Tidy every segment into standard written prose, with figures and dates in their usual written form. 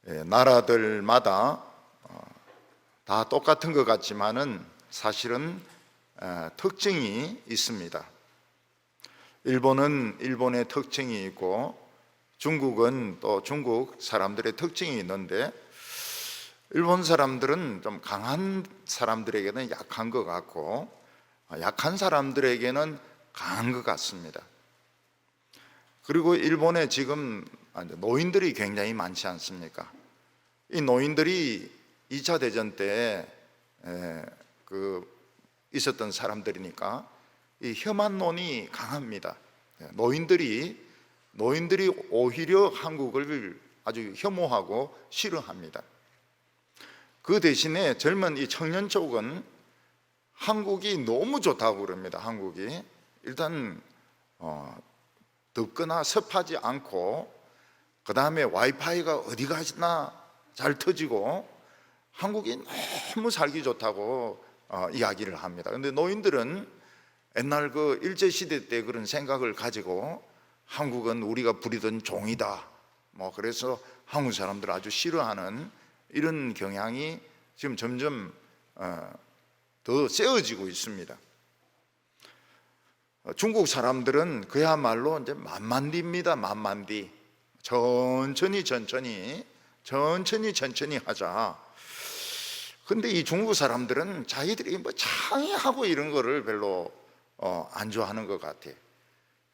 나라들마다 다 똑같은 것 같지만은 사실은 특징이 있습니다. 일본은 일본의 특징이 있고 중국은 또 중국 사람들의 특징이 있는데, 일본 사람들은 좀 강한 사람들에게는 약한 것 같고 약한 사람들에게는 강한 것 같습니다. 그리고 일본에 지금 노인들이 굉장히 많지 않습니까? 이 노인들이 2차 대전 때 있었던 사람들이니까 이 혐한론이 강합니다. 노인들이 오히려 한국을 아주 혐오하고 싫어합니다. 그 대신에 젊은 이 청년 쪽은 한국이 너무 좋다고 그럽니다. 한국이 일단 덥거나 습하지 않고, 그 다음에 와이파이가 어디 가나 잘 터지고 한국이 너무 살기 좋다고 이야기를 합니다. 그런데 노인들은 옛날 그 일제시대 때 그런 생각을 가지고 한국은 우리가 부리던 종이다, 그래서 한국 사람들 아주 싫어하는 이런 경향이 지금 점점 더 세워지고 있습니다. 중국 사람들은 그야말로 이제 만만디입니다. 만만디. 천천히 하자. 근데 이 중국 사람들은 자기들이 창의하고 이런 거를 별로 안 좋아하는 것 같아.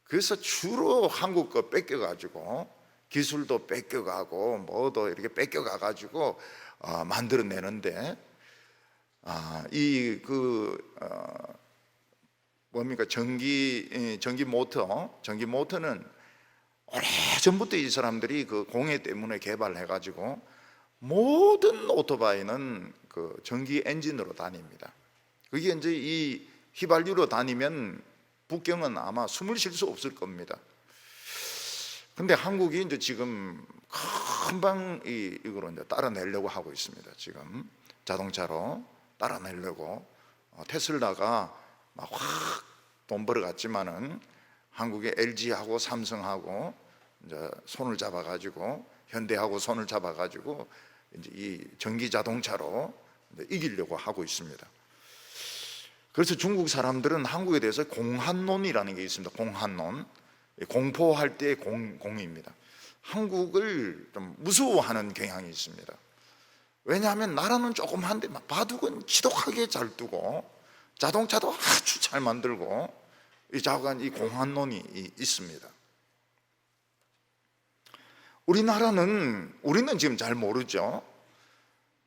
그래서 주로 한국 거 뺏겨가지고 기술도 뺏겨가고 뭐도 이렇게 뺏겨가가지고 만들어내는데, 전기 모터는 오래전부터 이 사람들이 그 공해 때문에 개발해가지고 모든 오토바이는 그 전기 엔진으로 다닙니다. 그게 이제 이 휘발유로 다니면 북경은 아마 숨을 쉴 수 없을 겁니다. 근데 한국이 이제 지금 금방 이거로 이제 따라내려고 하고 있습니다. 지금 자동차로 따라내려고 테슬라가 막 확 돈 벌어갔지만은 한국의 LG하고 삼성하고 이제 손을 잡아가지고, 현대하고 손을 잡아가지고 이제 이 전기 자동차로 이제 이기려고 하고 있습니다. 그래서 중국 사람들은 한국에 대해서 공한론이라는 게 있습니다. 공한론, 공포할 때의 공입니다. 한국을 좀 무서워하는 경향이 있습니다. 왜냐하면 나라는 조그만데 바둑은 지독하게 잘 두고 자동차도 아주 잘 만들고 이 작은 이 공한론이 있습니다. 우리는 지금 잘 모르죠.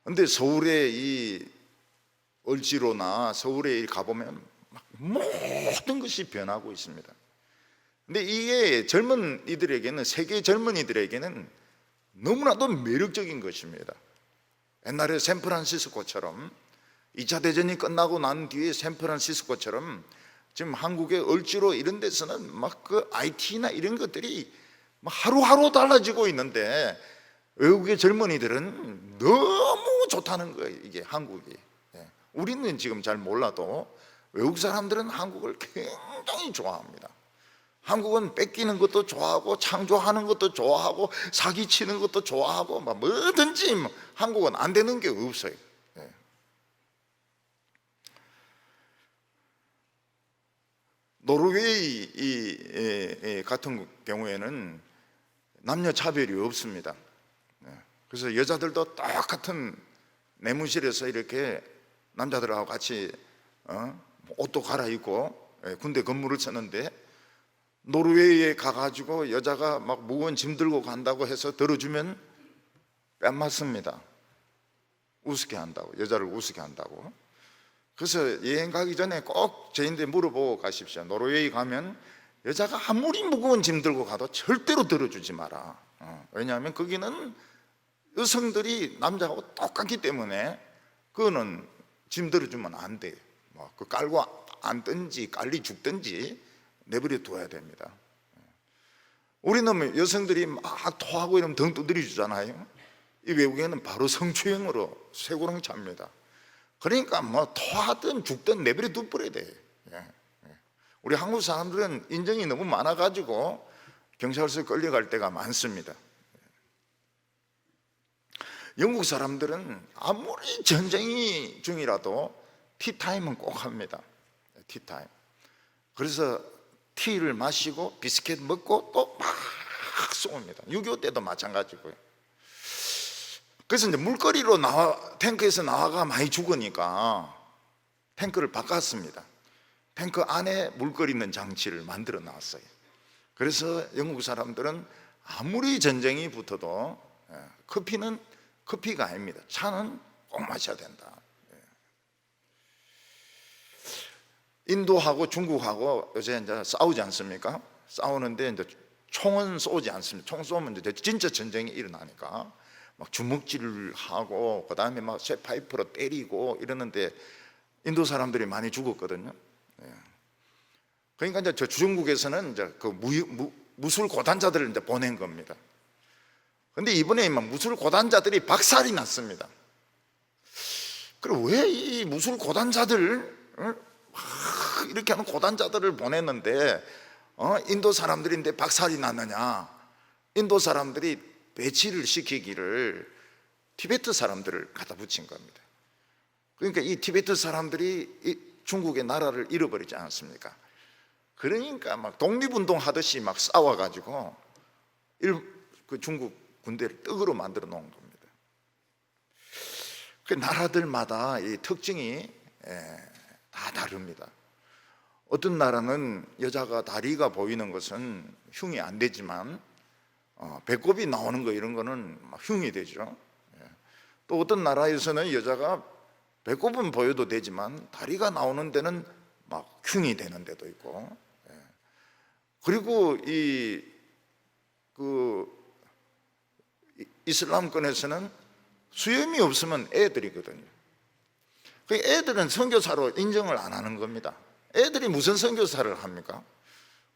근데 서울의 이 을지로나 서울에 가보면 모든 것이 변하고 있습니다. 근데 이게 젊은이들에게는, 세계 젊은이들에게는 너무나도 매력적인 것입니다. 옛날에 샌프란시스코처럼 2차 대전이 끝나고 난 뒤에 샌프란시스코처럼 지금 한국의 을지로 이런 데서는 막 그 IT나 이런 것들이 하루하루 달라지고 있는데, 외국의 젊은이들은 너무 좋다는 거예요. 이게 한국이. 우리는 지금 잘 몰라도 외국 사람들은 한국을 굉장히 좋아합니다. 한국은 뺏기는 것도 좋아하고 창조하는 것도 좋아하고 사기치는 것도 좋아하고 뭐든지 한국은 안 되는 게 없어요. 노르웨이 같은 경우에는 남녀 차별이 없습니다. 그래서 여자들도 똑같은 내무실에서 이렇게 남자들하고 같이 옷도 갈아입고 군대 근무를 썼는데, 노르웨이에 가가지고 여자가 막 무거운 짐 들고 간다고 해서 들어주면 뺨 맞습니다. 우습게 한다고, 여자를 우습게 한다고. 그래서 여행 가기 전에 꼭 저희한테 물어보고 가십시오. 노르웨이 가면 여자가 아무리 무거운 짐 들고 가도 절대로 들어주지 마라. 왜냐하면 거기는 여성들이 남자하고 똑같기 때문에 그거는 짐 들어주면 안 돼. 그 깔고 앉든지 깔리 죽든지 내버려 둬야 됩니다. 우리는 여성들이 막 토하고 이러면 등 두드려 주잖아요. 이 외국에는 바로 성추행으로 쇠고랑 찹니다. 그러니까 토하든 죽든 내버려 둬버려야 돼. 우리 한국 사람들은 인정이 너무 많아가지고 경찰서에 끌려갈 때가 많습니다. 영국 사람들은 아무리 전쟁이 중이라도 티타임은 꼭 합니다. 티타임. 그래서 티를 마시고 비스켓 먹고 또 막 쏩니다. 6.25 때도 마찬가지고요. 그래서 이제 물거리로 탱크에서 나와가 많이 죽으니까 탱크를 바꿨습니다. 탱크 안에 물거리 있는 장치를 만들어 놨어요. 그래서 영국 사람들은 아무리 전쟁이 붙어도 커피는 커피가 아닙니다. 차는 꼭 마셔야 된다. 인도하고 중국하고 요새 이제 싸우지 않습니까? 싸우는데 이제 총은 쏘지 않습니다. 총 쏘면 이제 진짜 전쟁이 일어나니까 막 주먹질을 하고 그 다음에 막 쇠파이프로 때리고 이러는데 인도 사람들이 많이 죽었거든요. 그러니까 이제 저 중국에서는 이제 그 무술 고단자들을 이제 보낸 겁니다. 근데 이번에 막 무술 고단자들이 박살이 났습니다. 그리고 왜 이 무술 고단자들 이렇게 하는 고단자들을 보냈는데 인도 사람들인데 박살이 났느냐? 인도 사람들이 배치를 시키기를 티베트 사람들을 갖다 붙인 겁니다. 그러니까 이 티베트 사람들이 이 중국의 나라를 잃어버리지 않았습니까? 그러니까 막 독립운동 하듯이 막 싸워가지고 그 중국 군대를 떡으로 만들어 놓은 겁니다. 그 나라들마다 이 특징이 다 다릅니다. 어떤 나라는 여자가 다리가 보이는 것은 흉이 안 되지만 배꼽이 나오는 거 이런 거는 흉이 되죠. 또 어떤 나라에서는 여자가 배꼽은 보여도 되지만 다리가 나오는 데는 막 흉이 되는 데도 있고, 그리고 이슬람권에서는 수염이 없으면 애들이거든요. 그 애들은 선교사로 인정을 안 하는 겁니다. 애들이 무슨 선교사를 합니까?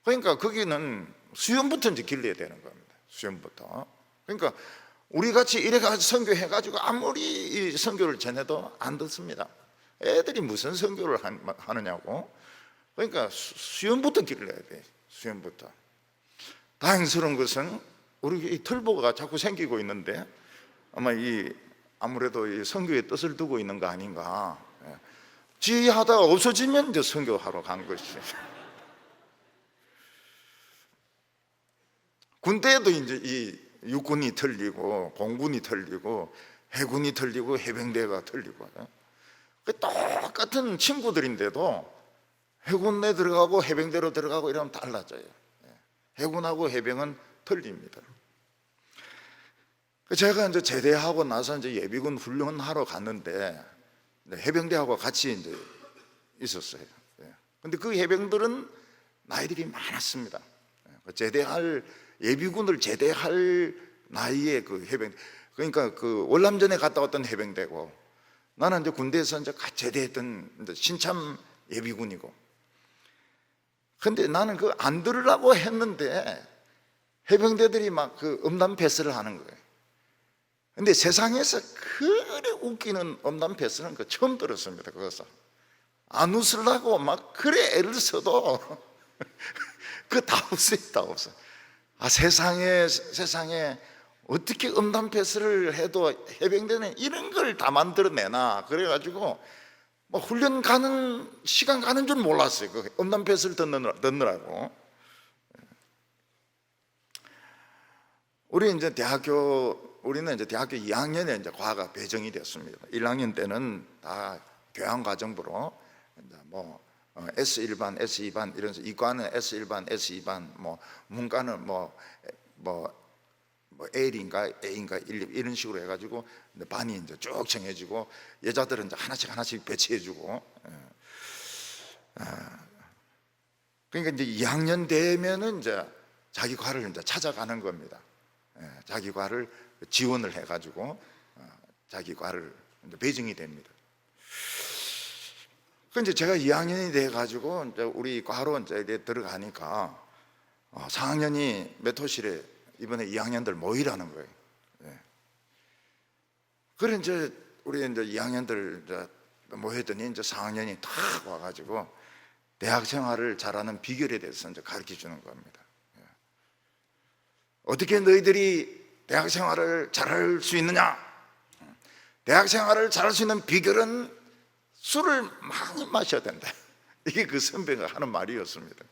그러니까 거기는 수염부터 이제 길러야 되는 겁니다. 수염부터. 그러니까 우리 같이 이래가지고 선교해가지고 아무리 이 선교를 전해도 안 듣습니다. 애들이 무슨 선교를 하느냐고. 그러니까 수염부터 길러야 돼. 수염부터. 다행스러운 것은 우리 이 털보가 자꾸 생기고 있는데 아무래도 이 선교의 뜻을 두고 있는 거 아닌가. 지하다가 없어지면 이제 선교하러 간 것이죠. 군대에도 이제 이 육군이 틀리고 공군이 틀리고 해군이 틀리고 해병대가 틀리고 똑같은 친구들인데도 해군에 들어가고 해병대로 들어가고 이러면 달라져요. 해군하고 해병은 틀립니다. 제가 이제 제대하고 나서 이제 예비군 훈련하러 갔는데 해병대하고 같이 이제 있었어요. 근데 그 해병들은 나이들이 많았습니다. 예비군을 제대할 나이에 그 해병, 그러니까 그 월남전에 갔다 왔던 해병대고, 나는 이제 군대에서 이제 제대했던 이제 신참 예비군이고. 근데 나는 그 안 들으라고 했는데 해병대들이 막 그 음담 패스를 하는 거예요. 근데 세상에서 그래 웃기는 음담 패스는 그 처음 들었습니다. 그것을 안 웃으려고 막 그래 애를 써도 그 다 없어요. 다 없어요. 세상에 어떻게 음담 패스를 해도 해병대는 이런 걸 다 만들어내나. 그래가지고 뭐 훈련 가는 시간 가는 줄 몰랐어요. 그 음담 패스를 듣느라고. 우리는 이제 대학교 2학년에 이제 과가 배정이 됐습니다. 1학년 때는 다 교양 과정부로 이제 뭐 S1반, S2반 이런 이과는 S1반, S2반, 뭐 문과는 뭐 L인가 A인가 이런 식으로 해가지고 반이 이제 쭉 정해지고 여자들은 이제 하나씩 배치해주고. 그러니까 이제 2학년 되면은 이제 자기 과를 이제 찾아가는 겁니다. 자기 과를 지원을 해가지고 자기 과를 이제 배정이 됩니다. 그 이제 제가 2학년이 돼가지고 이제 우리 과로 이제 들어가니까 4학년이 메토실에 이번에 2학년들 모이라는 거예요. 그래 이제 우리 이제 2학년들 이제 모였더니 이제 4학년이 탁 와가지고 대학 생활을 잘하는 비결에 대해서 이제 가르쳐 주는 겁니다. 어떻게 너희들이 대학 생활을 잘할 수 있느냐? 대학 생활을 잘할 수 있는 비결은 술을 많이 마셔야 된다. 이게 그 선배가 하는 말이었습니다.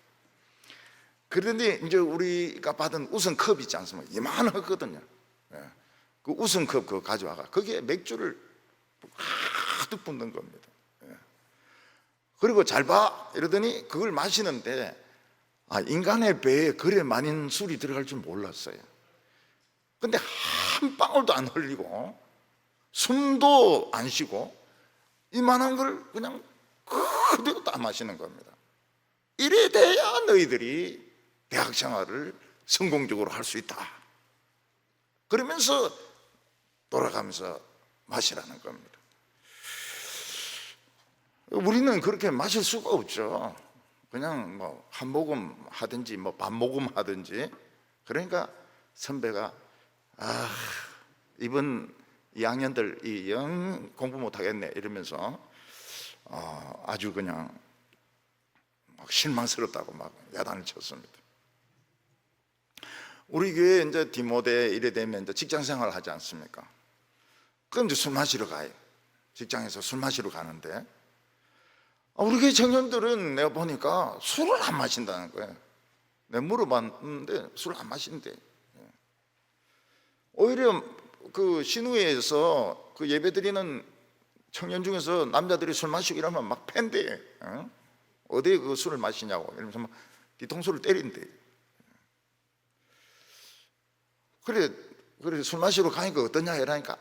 그런데 이제 우리가 받은 우승컵 있지 않습니까? 이만하거든요. 그 우승컵 그거 가져와가 거기에 맥주를 가득 붓는 겁니다. 그리고 잘 봐 이러더니 그걸 마시는데 인간의 배에 그래 많은 술이 들어갈 줄 몰랐어요. 근데 한 방울도 안 흘리고 숨도 안 쉬고 이만한 걸 그냥 그대로 다 마시는 겁니다. 이래 돼야 너희들이 대학 생활을 성공적으로 할 수 있다. 그러면서 돌아가면서 마시라는 겁니다. 우리는 그렇게 마실 수가 없죠. 그냥 뭐 한 모금 하든지 뭐 반 모금 하든지. 그러니까 선배가 이번 2학년들 영 공부 못하겠네 이러면서 아주 그냥 막 실망스럽다고 막 야단을 쳤습니다. 우리 교회 이제 디모데 이래 되면 이제 직장 생활을 하지 않습니까? 그럼 이제 술 마시러 가요. 직장에서 술 마시러 가는데 우리 교회 청년들은 내가 보니까 술을 안 마신다는 거예요. 내가 물어봤는데 술을 안 마신대. 오히려 그 신우회에서 그 예배 드리는 청년 중에서 남자들이 술 마시고 이러면 막 팬대. 어디에 그 술을 마시냐고 이러면서 막 뒤통수를 때린대. 그래 술 마시러 가니까 어떠냐 이러니까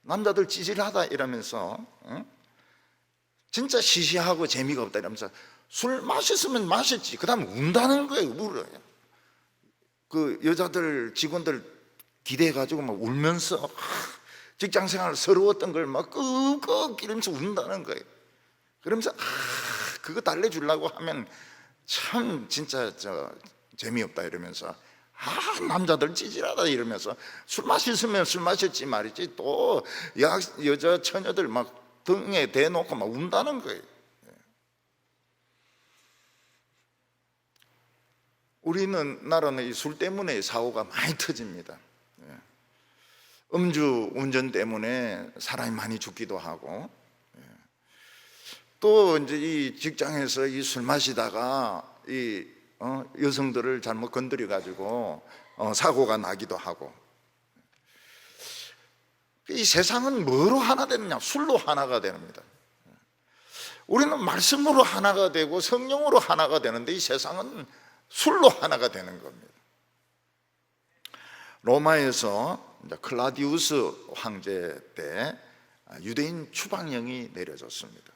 남자들 찌질하다 이러면서 진짜 시시하고 재미가 없다 이러면서 술 마셨으면 마셨지 그 다음 운다는 거예요. 울어요. 그 여자들 직원들 기대해가지고 막 울면서 직장생활 서러웠던 걸 막 끄끄 이러면서 운다는 거예요. 그러면서 그거 달래주려고 하면 참 진짜 재미없다 이러면서 남자들 찌질하다 이러면서 술 마셨으면 술 마셨지 말이지 또 여자 처녀들 막 등에 대놓고 막 운다는 거예요. 우리는 나라는 이 술 때문에 사고가 많이 터집니다. 음주 운전 때문에 사람이 많이 죽기도 하고 또 이제 이 직장에서 이 술 마시다가 이 여성들을 잘못 건드려 가지고 사고가 나기도 하고. 이 세상은 뭐로 하나 되느냐? 술로 하나가 됩니다. 우리는 말씀으로 하나가 되고 성령으로 하나가 되는데 이 세상은 술로 하나가 되는 겁니다. 로마에서 클라디우스 황제 때 유대인 추방령이 내려졌습니다.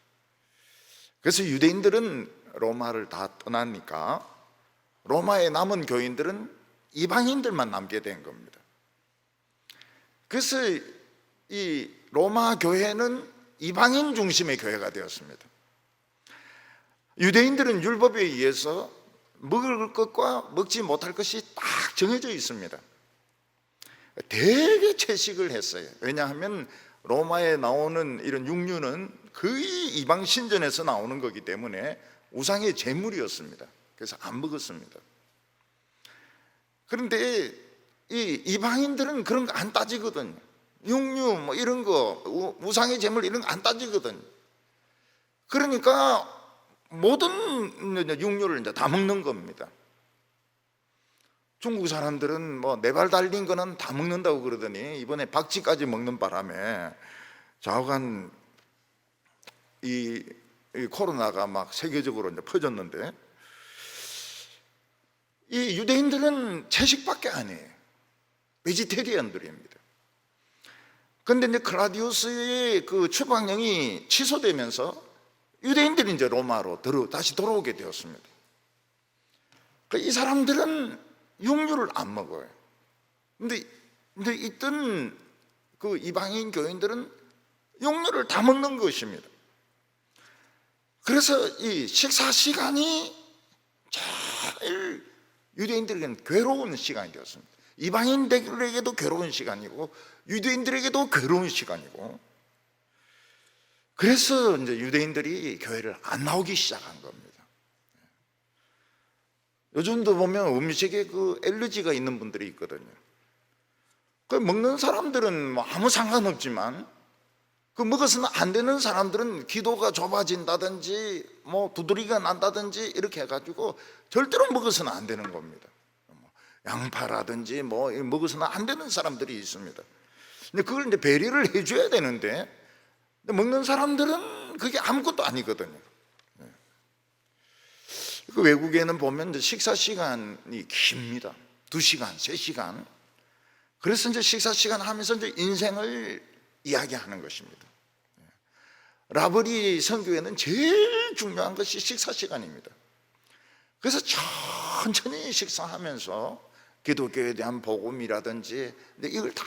그래서 유대인들은 로마를 다 떠나니까 로마에 남은 교인들은 이방인들만 남게 된 겁니다. 그래서 이 로마 교회는 이방인 중심의 교회가 되었습니다. 유대인들은 율법에 의해서 먹을 것과 먹지 못할 것이 딱 정해져 있습니다. 되게 채식을 했어요. 왜냐하면 로마에 나오는 이런 육류는 거의 이방 신전에서 나오는 거기 때문에 우상의 제물이었습니다. 그래서 안 먹었습니다. 그런데 이 이방인들은 그런 거 안 따지거든요. 육류 뭐 이런 거 우상의 제물 이런 거 안 따지거든요. 그러니까 모든 육류를 이제 다 먹는 겁니다. 중국 사람들은 뭐 네 발 달린 거는 다 먹는다고 그러더니 이번에 박쥐까지 먹는 바람에 좌우간 이 코로나가 막 세계적으로 이제 퍼졌는데 이 유대인들은 채식밖에 안 해요. 베지테리언들입니다. 그런데 이제 클라디우스의 그 추방령이 취소되면서 유대인들이 이제 로마로 다시 돌아오게 되었습니다. 이 사람들은 육류를 안 먹어요. 근데 있던 그 이방인 교인들은 육류를 다 먹는 것입니다. 그래서 이 식사 시간이 제일 유대인들에게는 괴로운 시간이 되었습니다. 이방인들에게도 괴로운 시간이고 유대인들에게도 괴로운 시간이고, 그래서 이제 유대인들이 교회를 안 나오기 시작한 겁니다. 요즘도 보면 음식에 그 엘러지가 있는 분들이 있거든요. 그 먹는 사람들은 뭐 아무 상관없지만 그 먹어서는 안 되는 사람들은 기도가 좁아진다든지 뭐 두드리가 난다든지 이렇게 해가지고 절대로 먹어서는 안 되는 겁니다. 양파라든지 뭐 먹어서는 안 되는 사람들이 있습니다. 근데 그걸 이제 배려를 해줘야 되는데 먹는 사람들은 그게 아무것도 아니거든요. 그 외국에는 보면 이제 식사 시간이 깁니다. 2시간, 3시간. 그래서 이제 식사 시간 하면서 이제 인생을 이야기하는 것입니다. 라버리 선교에는 제일 중요한 것이 식사 시간입니다. 그래서 천천히 식사하면서 기독교에 대한 복음이라든지 이걸 다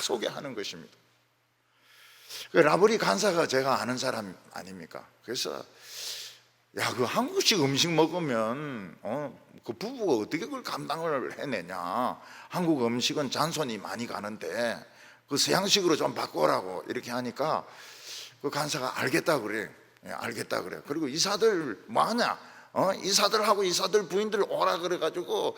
소개하는 것입니다. 라버리 간사가 제가 아는 사람 아닙니까? 그래서 야, 그 한국식 음식 먹으면 그 부부가 어떻게 그걸 감당을 해내냐? 한국 음식은 잔손이 많이 가는데 그 서양식으로 좀 바꾸라고 이렇게 하니까 그 간사가 알겠다 그래. 알겠다 그래. 그리고 이사들 뭐 하냐? 이사들하고 이사들 부인들 오라 그래가지고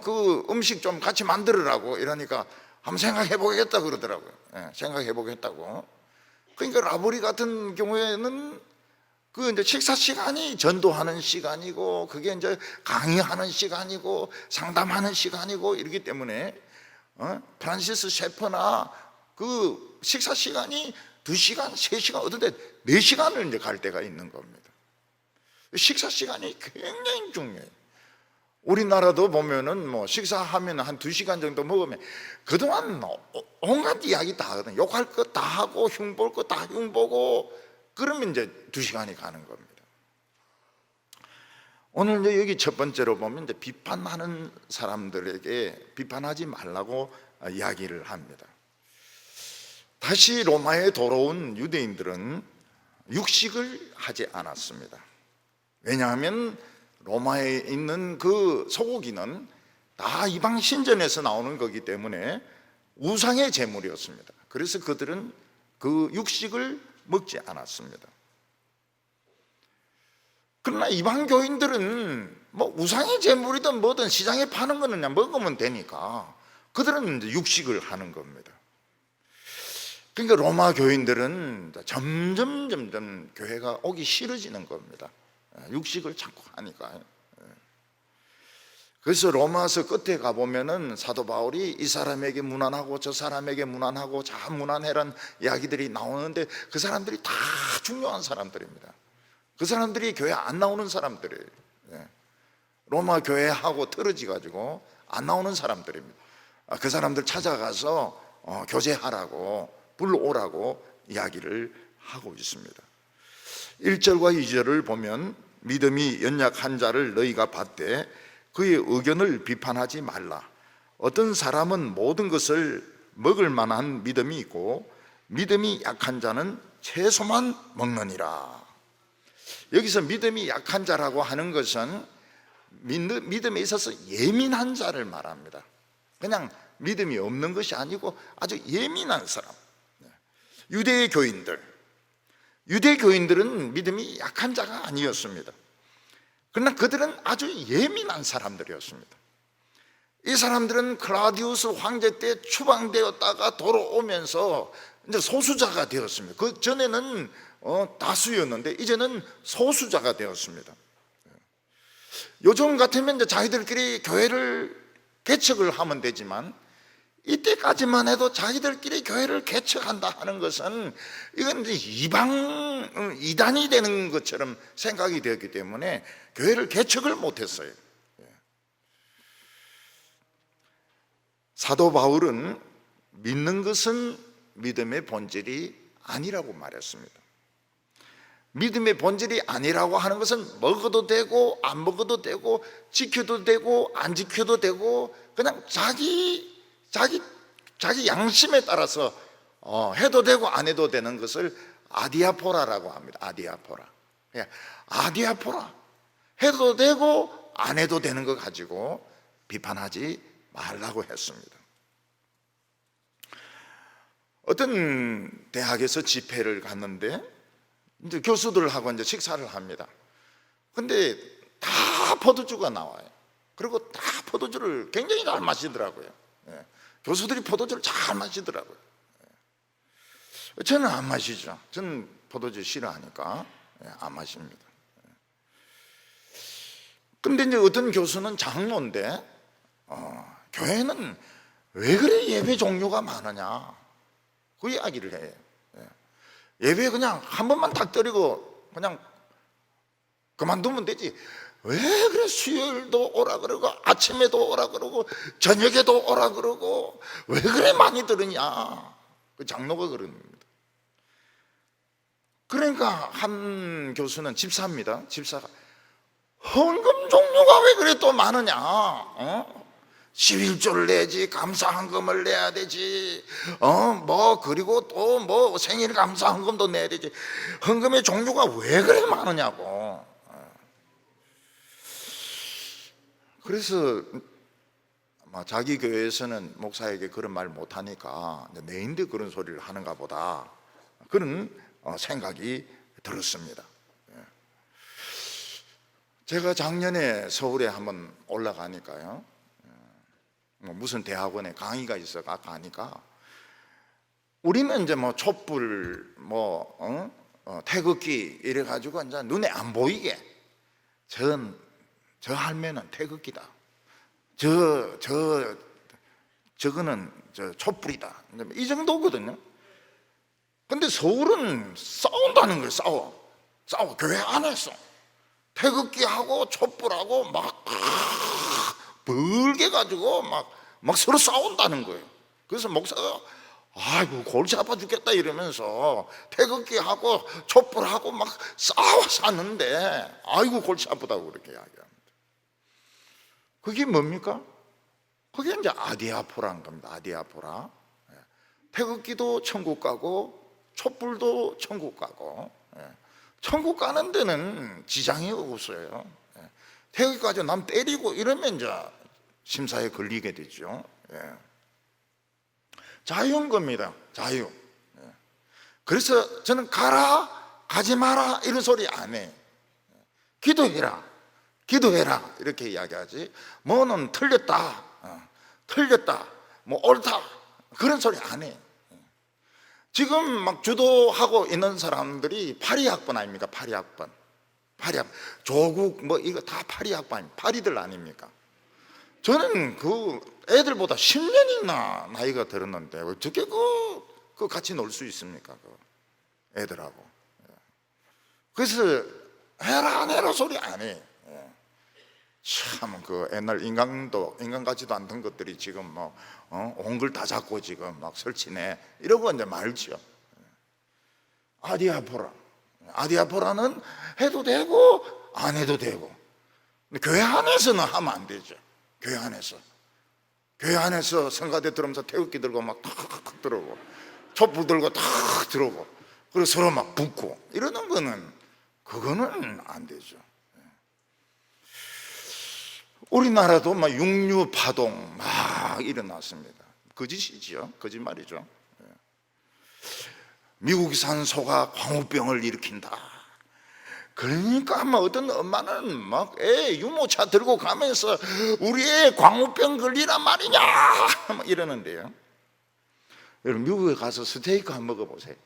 그 음식 좀 같이 만들으라고 이러니까 한번 생각해 보겠다 그러더라고요. 생각해 보겠다고. 그러니까 라버리 같은 경우에는 그 이제 식사 시간이 전도하는 시간이고 그게 이제 강의하는 시간이고 상담하는 시간이고 이러기 때문에 프란시스 셰퍼나 그 식사 시간이 2시간, 3시간 어떤데 4시간을 이제 갈 때가 있는 겁니다. 식사 시간이 굉장히 중요해요. 우리나라도 보면은 뭐 식사하면 한 2시간 정도 먹으면 그동안 온갖 이야기 다 하거든. 욕할 것 다 하고 흉볼 것 다 흉보고 그러면 이제 2시간이 가는 겁니다. 오늘 이제 여기 첫 번째로 보면 이제 비판하는 사람들에게 비판하지 말라고 이야기를 합니다. 다시 로마에 돌아온 유대인들은 육식을 하지 않았습니다. 왜냐하면 로마에 있는 그 소고기는 다 이방 신전에서 나오는 거기 때문에 우상의 제물이었습니다. 그래서 그들은 그 육식을 먹지 않았습니다. 그러나 이방 교인들은 뭐 우상의 제물이든 뭐든 시장에 파는 거는 그냥 먹으면 되니까 그들은 이제 육식을 하는 겁니다. 그러니까 로마 교인들은 점점 교회가 오기 싫어지는 겁니다. 육식을 자꾸 하니까. 그래서 로마서 끝에 가보면은 사도 바울이 이 사람에게 무난하고 저 사람에게 무난하고 자 무난해란 이야기들이 나오는데 그 사람들이 다 중요한 사람들입니다. 그 사람들이 교회 안 나오는 사람들이에요. 로마 교회하고 틀어지가지고 안 나오는 사람들입니다. 그 사람들 찾아가서 교제하라고 불러오라고 이야기를 하고 있습니다. 1절과 2절을 보면 믿음이 연약한 자를 너희가 받되 그의 의견을 비판하지 말라. 어떤 사람은 모든 것을 먹을 만한 믿음이 있고 믿음이 약한 자는 채소만 먹느니라. 여기서 믿음이 약한 자라고 하는 것은 믿음에 있어서 예민한 자를 말합니다. 그냥 믿음이 없는 것이 아니고 아주 예민한 사람. 유대 교인들은 믿음이 약한 자가 아니었습니다. 그러나 그들은 아주 예민한 사람들이었습니다. 이 사람들은 클라우디우스 황제 때 추방되었다가 돌아오면서 이제 소수자가 되었습니다. 그 전에는 다수였는데 이제는 소수자가 되었습니다. 요즘 같으면 이제 자기들끼리 교회를 개척을 하면 되지만 이때까지만 해도 자기들끼리 교회를 개척한다 하는 것은 이건 이제 이단이 되는 것처럼 생각이 되었기 때문에 교회를 개척을 못했어요. 사도 바울은 믿는 것은 믿음의 본질이 아니라고 말했습니다. 믿음의 본질이 아니라고 하는 것은 먹어도 되고 안 먹어도 되고 지켜도 되고 안 지켜도 되고 그냥 자기 양심에 따라서 해도 되고 안 해도 되는 것을 아디아포라라고 합니다. 아디아포라. 해도 되고 안 해도 되는 거 가지고 비판하지 말라고 했습니다. 어떤 대학에서 집회를 갔는데 이제 교수들하고 이제 식사를 합니다. 근데 다 포도주가 나와요. 그리고 다 포도주를 굉장히 잘 마시더라고요. 교수들이 포도주를 잘 마시더라고요. 저는 안 마시죠. 저는 포도주 싫어하니까 안 마십니다. 근데 이제 어떤 교수는 장로인데 교회는 왜 그래 예배 종류가 많으냐 그 이야기를 해요. 예배 그냥 한 번만 딱 드리고 그냥 그만두면 되지 왜 그래 수요일도 오라 그러고 아침에도 오라 그러고 저녁에도 오라 그러고 왜 그래 많이 들으냐 그 장로가 그러는 겁니다. 그러니까 한 교수는 집사입니다. 집사가 헌금 종류가 왜 그래 또 많으냐 11조를 내지 감사헌금을 내야 되지 뭐 그리고 또 뭐 생일 감사헌금도 내야 되지 헌금의 종류가 왜 그래 많으냐고. 그래서 자기 교회에서는 목사에게 그런 말 못하니까 내인데 그런 소리를 하는가 보다 그런 생각이 들었습니다. 제가 작년에 서울에 한번 올라가니까요 무슨 대학원에 강의가 있어 가니까 우리는 이제 뭐 촛불 태극기 이래가지고 이제 눈에 안 보이게 저 할매는 태극기다 저거는 촛불이다 이 정도거든요. 근데 서울은 싸운다는 거예요. 싸워 교회 안에서 태극기하고 촛불하고 막 벌게 가지고 막 서로 싸운다는 거예요. 그래서 목사가 아이고 골치 아파 죽겠다 이러면서 태극기하고 촛불하고 막 싸웠는데 아이고 골치 아프다고 그렇게 이야기합니다. 그게 뭡니까? 그게 이제 아디아포라는 겁니다. 아디아포라. 태극기도 천국 가고 촛불도 천국 가고 천국 가는 데는 지장이 없어요. 태극기 가지고 남 때리고 이러면 이제 심사에 걸리게 되죠. 자유인 겁니다. 자유. 그래서 저는 가라 가지 마라 이런 소리 안 해. 기도해라 이렇게 이야기하지 뭐는 틀렸다 뭐 옳다 그런 소리 안 해. 지금 막 주도하고 있는 사람들이 파리학번 아닙니까? 파리학번 조국 뭐 이거 다 파리학번 파리들 아닙니까? 저는 그 애들보다 10년이나 나이가 들었는데 어떻게 그 같이 놀 수 있습니까? 그 애들하고. 그래서 해라 안 해라 소리 안 해. 참 그 옛날 인간 같지도 않던 것들이 지금 뭐 온 걸 다 잡고 지금 막 설치네 이러고 이제 말죠. 아디아포라는 해도 되고 안 해도 되고 근데 교회 안에서는 하면 안 되죠. 교회 안에서 성가대 들으면서 태극기 들고 막 탁 들어오고 촛불 들고 탁 들어오고 그리고 서로 막 붙고 이러는 그거는 안 되죠. 우리나라도 막 육류파동 막 일어났습니다. 거짓이죠. 거짓말이죠. 미국산 소가 광우병을 일으킨다. 그러니까 아마 어떤 엄마는 막 애 유모차 들고 가면서 우리 애 광우병 걸리란 말이냐 막 이러는데요. 여러분 미국에 가서 스테이크 한번 먹어보세요.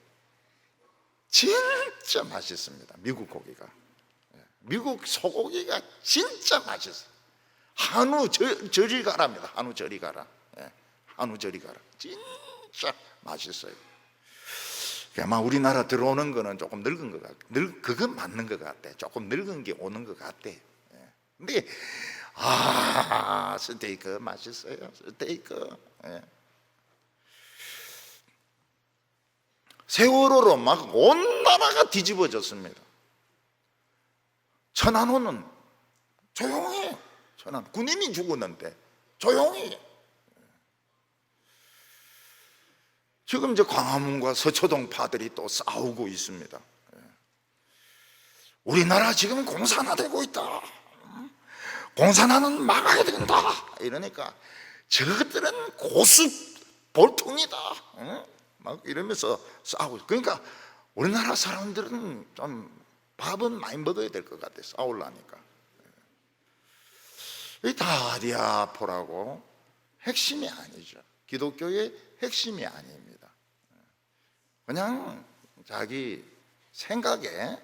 진짜 맛있습니다. 미국 고기가. 미국 소고기가 진짜 맛있어요. 한우 저리 가랍니다. 한우 저리 가라. 진짜 맛있어요. 아마 우리나라 들어오는 거는 조금 늙은 것 같아. 그건 맞는 것 같아. 조금 늙은 게 오는 것 같아. 근데 스테이크 맛있어요. 스테이크. 세월호로 막 온 나라가 뒤집어졌습니다. 천안호는 조용해. 군인이 죽었는데 조용히. 지금 이제 광화문과 서초동 파들이 또 싸우고 있습니다. 우리나라 지금 공산화 되고 있다. 공산화는 막아야 된다. 이러니까 저것들은 고수 볼통이다. 막 이러면서 싸우고. 그러니까 우리나라 사람들은 좀 밥은 많이 먹어야 될 것 같아. 싸우려니까. 이 다디아포라고 핵심이 아니죠. 기독교의 핵심이 아닙니다. 그냥 자기 생각에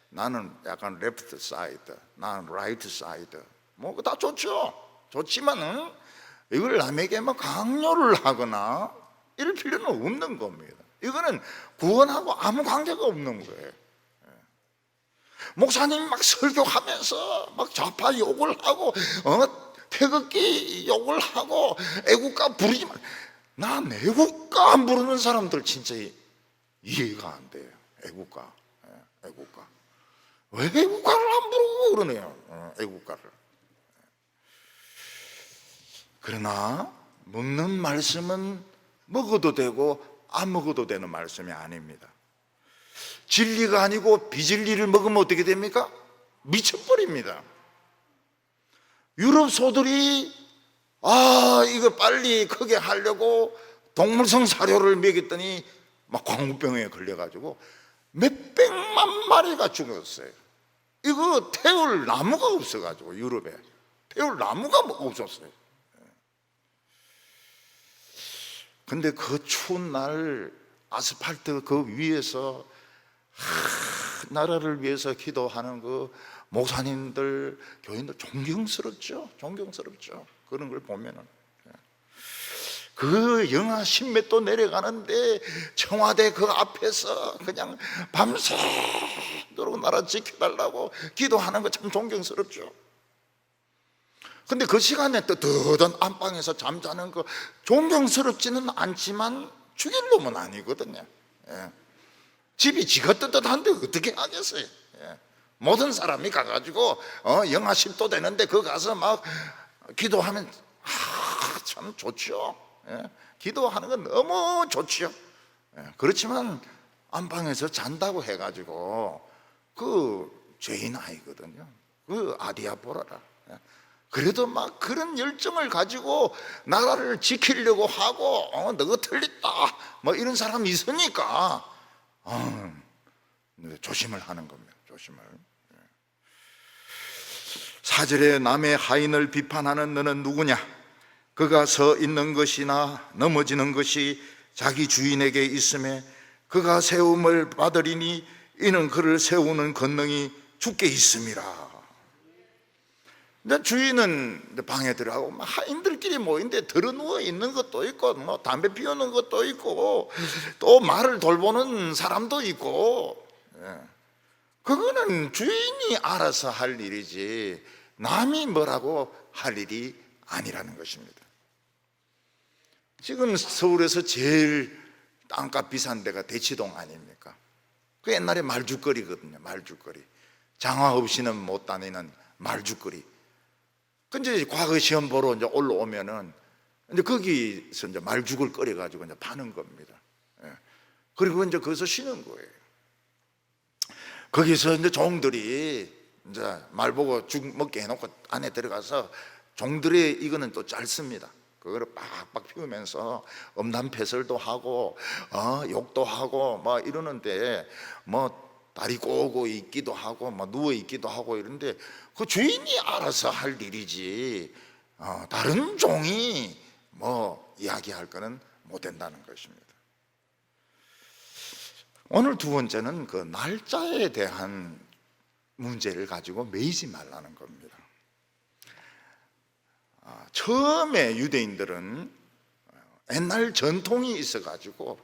나는 약간 레프트 사이드, 나는 라이트 사이드, 뭐 다 좋죠. 좋지만은 이걸 남에게 막 강요를 하거나 이럴 필요는 없는 겁니다. 이거는 구원하고 아무 관계가 없는 거예요. 목사님이 막 설교하면서 막 좌파 욕을 하고 태극기 욕을 하고 애국가 부르지 마. 난 애국가 안 부르는 사람들 진짜 이해가 안 돼요. 애국가. 왜 애국가를 안 부르고 그러네요. 애국가를. 그러나 먹는 말씀은 먹어도 되고 안 먹어도 되는 말씀이 아닙니다. 진리가 아니고 비진리를 먹으면 어떻게 됩니까? 미쳐버립니다. 유럽 소들이 이거 빨리 크게 하려고 동물성 사료를 먹였더니 막 광우병에 걸려가지고 몇백만 마리가 죽었어요. 이거 태울 나무가 없어가지고 유럽에 태울 나무가 없었어요. 근데 그 추운 날 아스팔트 그 위에서 나라를 위해서 기도하는 그 목사님들, 교인들 존경스럽죠. 그런 걸 보면은 그 영하 10몇 도 내려가는데 청와대 그 앞에서 그냥 밤새도록 나라 지켜달라고 기도하는 거 참 존경스럽죠. 근데 그 시간에 뜨뜻한 안방에서 잠자는 거 존경스럽지는 않지만 죽일 놈은 아니거든요. 집이 지가 뜨뜻한데 어떻게 하겠어요? 모든 사람이 가가지고 영하 10도 되는데 그 가서 막 기도하면 참 좋죠. 기도하는 건 너무 좋죠. 그렇지만 안방에서 잔다고 해가지고 그 죄인 아이거든요. 그 아디아보라라. 그래도 막 그런 열정을 가지고 나라를 지키려고 하고 너가 틀렸다 뭐 이런 사람이 있으니까 조심을 하는 겁니다. 조심을. 4절에 남의 하인을 비판하는 너는 누구냐? 그가 서 있는 것이나 넘어지는 것이 자기 주인에게 있음에 그가 세움을 받으리니 이는 그를 세우는 권능이 주께 있음이라. 주인은 방에 들어가고 하인들끼리 모인데 들어누워 있는 것도 있고 뭐 담배 피우는 것도 있고 또 말을 돌보는 사람도 있고, 그거는 주인이 알아서 할 일이지 남이 뭐라고 할 일이 아니라는 것입니다. 지금 서울에서 제일 땅값 비싼 데가 대치동 아닙니까? 그 옛날에 말죽거리거든요. 말죽거리. 장화 없이는 못 다니는 말죽거리. 근데 과거 시험 보러 이제 올라오면은 이제 거기서 이제 말죽을 끓여가지고 이제 파는 겁니다. 그리고 이제 거기서 쉬는 거예요. 거기서 이제 종들이 이제 말 보고 죽 먹게 해놓고 안에 들어가서 종들의 이거는 또 짧습니다. 그거를 빡빡 피우면서 음담패설도 하고 욕도 하고 막 이러는데 뭐 다리 꼬고 있기도 하고 뭐 누워 있기도 하고 이런데 그 주인이 알아서 할 일이지 다른 종이 뭐 이야기할 거는 못 된다는 것입니다. 오늘 두 번째는 그 날짜에 대한 문제를 가지고 매이지 말라는 겁니다. 처음에 유대인들은 옛날 전통이 있어가지고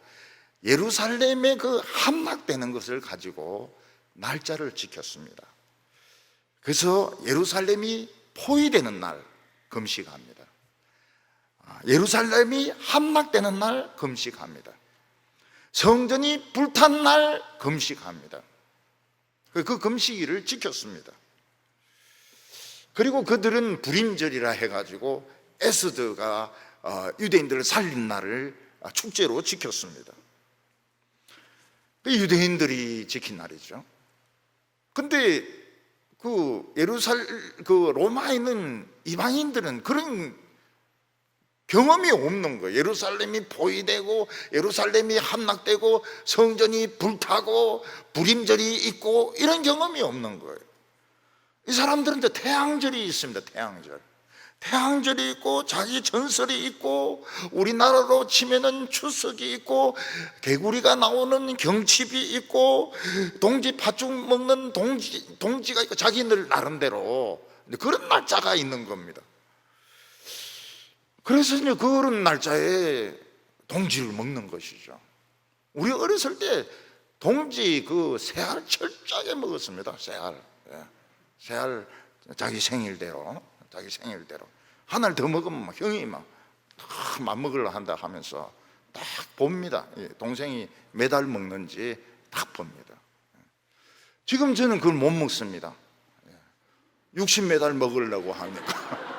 예루살렘에 그 함락되는 것을 가지고 날짜를 지켰습니다. 그래서 예루살렘이 포위되는 날 금식합니다. 예루살렘이 함락되는 날 금식합니다. 성전이 불탄 날 금식합니다. 그 금식일을 지켰습니다. 그리고 그들은 불임절이라 해가지고 에스더가 유대인들을 살린 날을 축제로 지켰습니다. 유대인들이 지킨 날이죠. 근데 그 로마에 있는 이방인들은 그런 경험이 없는 거예요. 예루살렘이 포위되고 예루살렘이 함락되고 성전이 불타고 불임절이 있고 이런 경험이 없는 거예요. 이 사람들은 이제 태양절이 있습니다. 태양절. 태양절이 있고 자기 전설이 있고 우리나라로 치면은 추석이 있고 개구리가 나오는 경칩이 있고 동지 팥죽 먹는 동지가 있고 자기들 나름대로 그런 날짜가 있는 겁니다. 그래서 이제 그런 날짜에 동지를 먹는 것이죠. 우리 어렸을 때 동지 그 새알 철저하게 먹었습니다. 새알, 새알 자기 생일대로 하나를 더 먹으면 막 형이 막 맘먹으려 한다 하면서 딱 봅니다. 동생이 몇 알 먹는지 딱 봅니다. 지금 저는 그걸 못 먹습니다. 60몇 알 먹으려고 하니까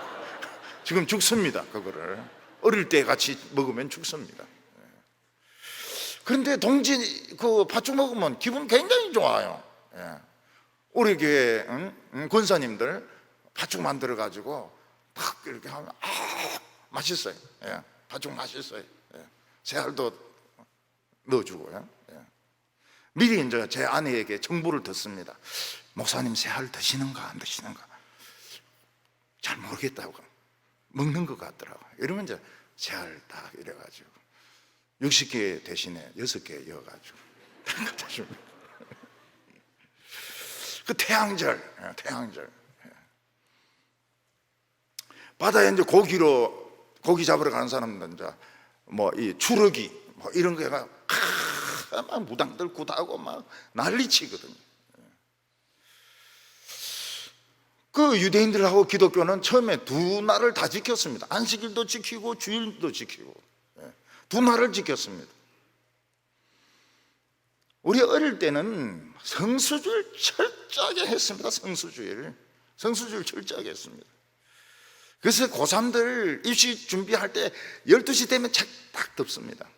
지금 죽습니다. 그거를 어릴 때 같이 먹으면 죽습니다. 그런데 동지 그 팥죽 먹으면 기분 굉장히 좋아요. 우리 교회 권사님들 팥죽 만들어 가지고 딱 이렇게 하면 맛있어요. 팥죽 맛있어요. 새알도 넣어주고요. 미리 이제 제 아내에게 정보를 듣습니다. 목사님 새알 드시는가 안 드시는가 잘 모르겠다고 먹는 것 같더라고요. 이러면 이제 새알 딱 이래가지고 60개 대신에 6개 이어가지고 딱 갖다 줍니다. 그 태양절 바다에 이제 고기 잡으러 가는 사람들 이제 뭐 이 추러기 뭐 이런 거가 막 무당들 구다고 막 난리치거든요. 그 유대인들하고 기독교는 처음에 두 날을 다 지켰습니다. 안식일도 지키고 주일도 지키고 두 날을 지켰습니다. 우리 어릴 때는 성수주일 철저하게 했습니다. 성수주일 철저하게 했습니다. 그래서 고3들 입시 준비할 때 12시 되면 책 딱 덮습니다.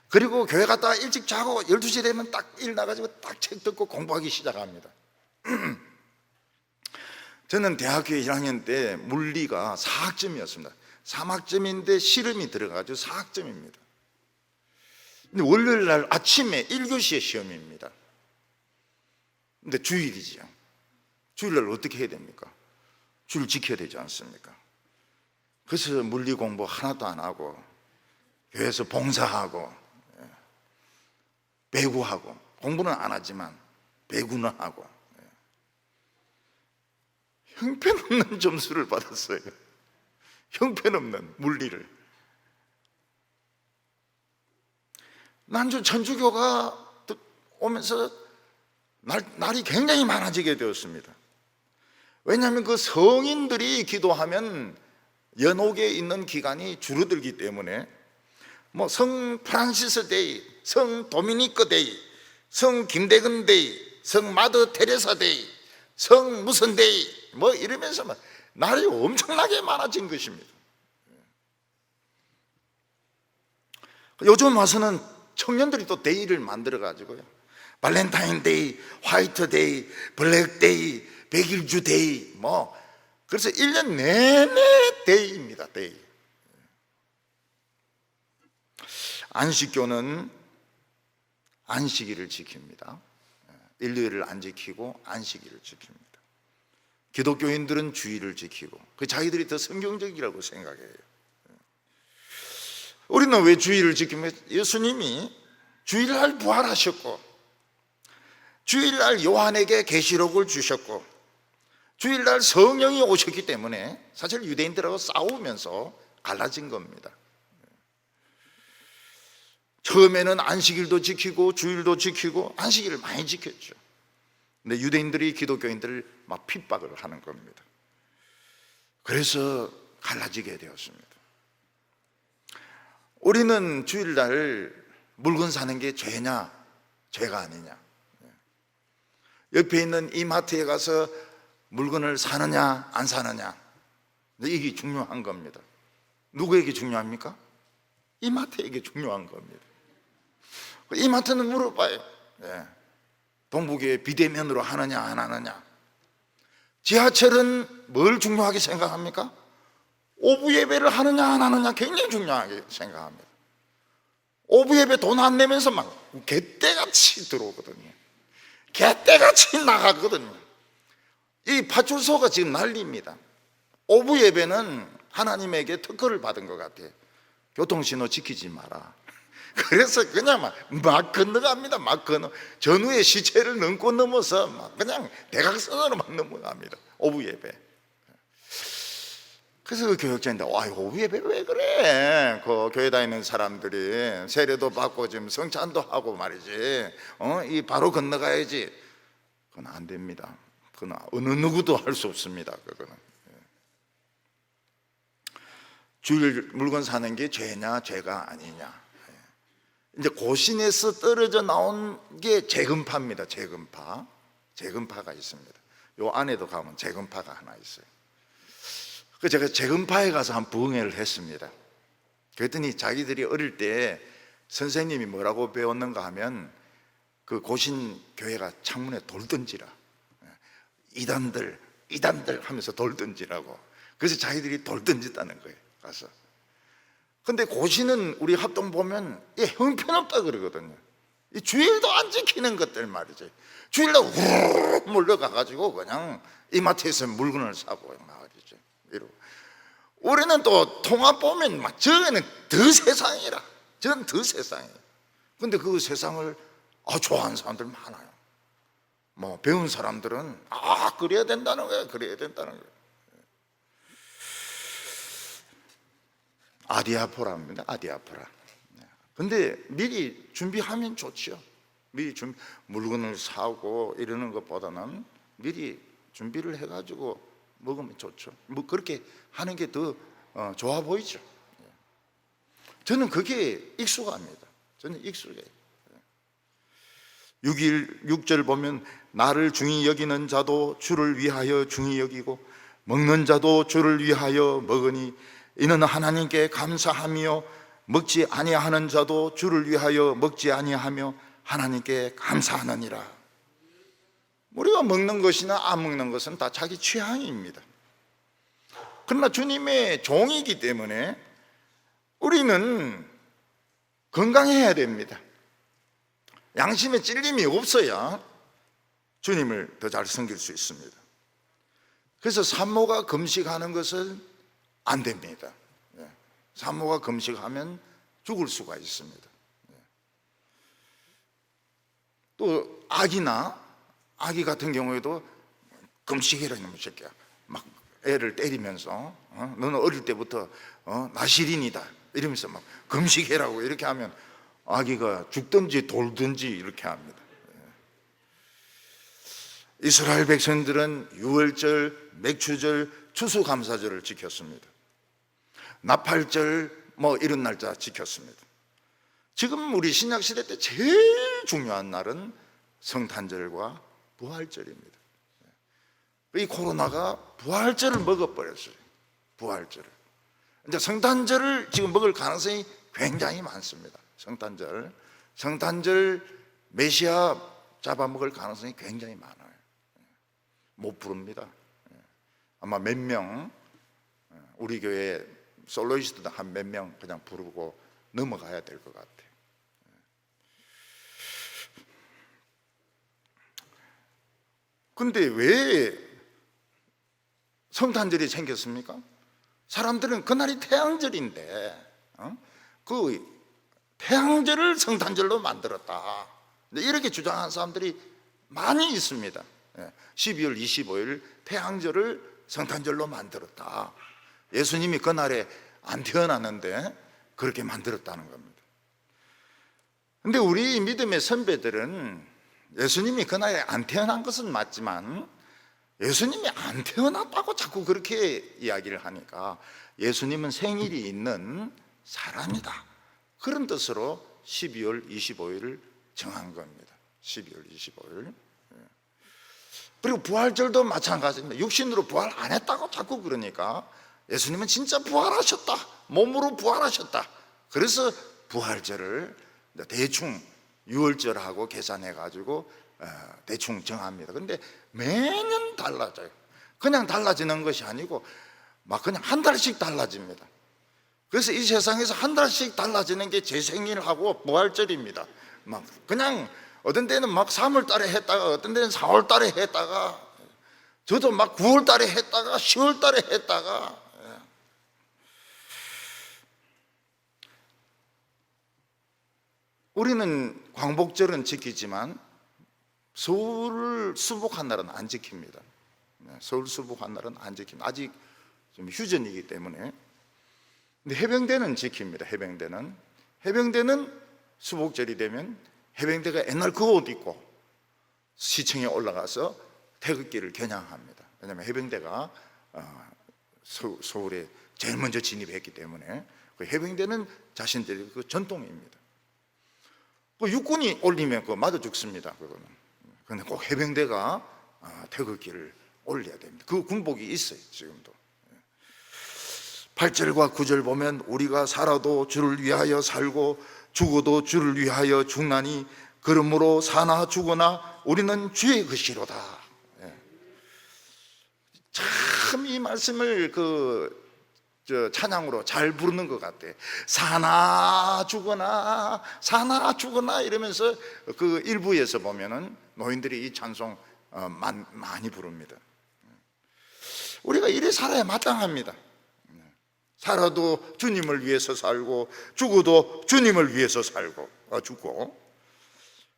그리고 교회 갔다가 일찍 자고 12시 되면 딱 일 나가지고 딱 책 덮고 공부하기 시작합니다. 저는 대학교 1학년 때 물리가 4학점이었습니다. 3학점인데 실험이 들어가지고 4학점입니다. 근데 월요일 날 아침에 1교시에 시험입니다. 근데 주일이죠. 주일날 어떻게 해야 됩니까? 주일 지켜야 되지 않습니까? 그래서 물리 공부 하나도 안 하고 교회에서 봉사하고 배구하고 공부는 안 하지만 배구는 하고 형편없는 점수를 받았어요. 형편없는 물리를. 난주 천주교가 오면서 날이 굉장히 많아지게 되었습니다. 왜냐하면 그 성인들이 기도하면 연옥에 있는 기간이 줄어들기 때문에 뭐 성 프란시스 데이, 성 도미니크 데이, 성 김대근 데이, 성 마더 테레사 데이, 성 무슨 데이 뭐 이러면서 막 날이 엄청나게 많아진 것입니다. 요즘 와서는 청년들이 또 데이를 만들어 가지고요, 발렌타인 데이, 화이트 데이, 블랙 데이, 백일주 데이 뭐 그래서 1년 내내 데이입니다. 데이. 안식교는 안식일을 지킵니다. 일요일을 안 지키고 안식일을 지킵니다. 기독교인들은 주일을 지키고 그 자기들이 더 성경적이라고 생각해요. 우리는 왜 주일을 지키면 예수님이 주일날 부활하셨고 주일날 요한에게 계시록을 주셨고 주일날 성령이 오셨기 때문에 사실 유대인들하고 싸우면서 갈라진 겁니다. 처음에는 안식일도 지키고 주일도 지키고 안식일을 많이 지켰죠. 근데 유대인들이 기독교인들을 막 핍박을 하는 겁니다. 그래서 갈라지게 되었습니다. 우리는 주일날 물건 사는 게 죄냐 죄가 아니냐, 옆에 있는 이마트에 가서 물건을 사느냐 안 사느냐, 이게 중요한 겁니다. 누구에게 중요합니까? 이마트에게 중요한 겁니다. 이마트는 물어봐요. 동북에 비대면으로 하느냐 안 하느냐. 지하철은 뭘 중요하게 생각합니까? 오부 예배를 하느냐 안 하느냐 굉장히 중요하게 생각합니다. 오부 예배 돈 안 내면서 막 개떼같이 들어오거든요. 개떼같이 나가거든요. 이 파출소가 지금 난리입니다. 오부 예배는 하나님에게 특허를 받은 것 같아요. 교통신호 지키지 마라. 그래서 그냥 막 건너갑니다. 막 건너. 전후의 시체를 넘고 넘어서 막 그냥 대각선으로 막 넘어갑니다. 오부 예배. 그래서 그 교역자인데, 와, 오부 예배 왜 그래? 그 교회 다니는 사람들이 세례도 받고 지금 성찬도 하고 말이지. 이 바로 건너가야지. 그건 안 됩니다. 그건 어느 누구도 할 수 없습니다. 그거는. 주일 물건 사는 게 죄냐, 죄가 아니냐. 이제 고신에서 떨어져 나온 게 재금파입니다. 재금파가 있습니다. 요 안에도 가면 재금파가 하나 있어요. 그 제가 재금파에 가서 한 부흥회를 했습니다. 그랬더니 자기들이 어릴 때 선생님이 뭐라고 배웠는가 하면 그 고신 교회가 창문에 돌 던지라. 이단들 하면서 돌 던지라고. 그래서 자기들이 돌 던졌다는 거예요. 가서. 근데 고시는 우리 합동 보면 형편없다 그러거든요. 이 주일도 안 지키는 것들 말이지. 주일날 우르르 몰려가가지고 그냥 이마트에서 물건을 사고 말이지. 이러고. 우리는 또 통합 보면 막 저기는 더 세상이라. 저는 더 세상이에요. 근데 그 세상을 좋아하는 사람들 많아요. 뭐 배운 사람들은 그래야 된다는 거예요. 그래야 된다는 거예요. 아디아포라입니다. 아디아포라. 근데 미리 준비하면 좋죠. 미리 물건을 사고 이러는 것보다는 미리 준비를 해가지고 먹으면 좋죠. 뭐 그렇게 하는 게 더 좋아 보이죠. 저는 그게 익숙합니다. 저는 익숙해요. 6절 보면 나를 중히 여기는 자도 주를 위하여 중히 여기고 먹는 자도 주를 위하여 먹으니 이는 하나님께 감사하며 먹지 아니하는 자도 주를 위하여 먹지 아니하며 하나님께 감사하느니라. 우리가 먹는 것이나 안 먹는 것은 다 자기 취향입니다. 그러나 주님의 종이기 때문에 우리는 건강해야 됩니다. 양심에 찔림이 없어야 주님을 더 잘 섬길 수 있습니다. 그래서 산모가 금식하는 것은 안 됩니다. 산모가 금식하면 죽을 수가 있습니다. 또 아기 같은 경우에도 금식해라 이놈의 새끼야. 막 애를 때리면서 너는 어릴 때부터 나시린이다 이러면서 막 금식해라고 이렇게 하면 아기가 죽든지 돌든지 이렇게 합니다. 이스라엘 백성들은 유월절, 맥추절, 추수감사절을 지켰습니다. 나팔절 이런 날짜 지켰습니다. 지금 우리 신약시대 때 제일 중요한 날은 성탄절과 부활절입니다. 이 코로나가 부활절을 먹어버렸어요. 부활절을. 이제 성탄절을 지금 먹을 가능성이 굉장히 많습니다. 성탄절 메시아 잡아먹을 가능성이 굉장히 많아요. 못 부릅니다. 아마 몇 명, 우리 교회 솔로이스트도 한 몇 명 그냥 부르고 넘어가야 될 것 같아요. 근데 왜 성탄절이 생겼습니까? 사람들은 그날이 태양절인데 그 태양절을 성탄절로 만들었다 이렇게 주장하는 사람들이 많이 있습니다. 12월 25일 태양절을 성탄절로 만들었다. 예수님이 그날에 안 태어났는데 그렇게 만들었다는 겁니다. 근데 우리 믿음의 선배들은 예수님이 그날에 안 태어난 것은 맞지만 예수님이 안 태어났다고 자꾸 그렇게 이야기를 하니까 예수님은 생일이 있는 사람이다 그런 뜻으로 12월 25일을 정한 겁니다. 12월 25일. 그리고 부활절도 마찬가지입니다. 육신으로 부활 안 했다고 자꾸 그러니까 예수님은 진짜 부활하셨다. 몸으로 부활하셨다. 그래서 부활절을 대충 6월절하고 계산해가지고 대충 정합니다. 그런데 매년 달라져요. 그냥 달라지는 것이 아니고 막 그냥 한 달씩 달라집니다. 그래서 이 세상에서 한 달씩 달라지는 게 제 생일하고 부활절입니다. 막 그냥 어떤 때는 막 3월 달에 했다가 어떤 때는 4월 달에 했다가 저도 막 9월 달에 했다가 10월 달에 했다가. 우리는 광복절은 지키지만 서울을 수복한 날은 안 지킵니다. 서울 수복한 날은 안 지킵니다. 아직 좀 휴전이기 때문에. 근데 해병대는 지킵니다. 해병대는 수복절이 되면 해병대가 옛날 그 옷 입고 시청에 올라가서 태극기를 겨냥합니다. 왜냐하면 해병대가 서울에 제일 먼저 진입했기 때문에 그 해병대는 자신들의 그 전통입니다. 그 육군이 올리면 그거 맞아 죽습니다. 그거는. 그런데 꼭 해병대가 태극기를 올려야 됩니다. 그 군복이 있어요. 지금도. 8절과 9절 보면 우리가 살아도 주를 위하여 살고 죽어도 주를 위하여 죽나니 그러므로 사나 죽으나 우리는 주의 것이로다. 참 이 말씀을 찬양으로 잘 부르는 것 같아. 사나 죽으나 이러면서 그 일부에서 보면은 노인들이 이 찬송 많이 부릅니다. 우리가 이래 살아야 마땅합니다. 살아도 주님을 위해서 살고 죽어도 주님을 위해서 죽고.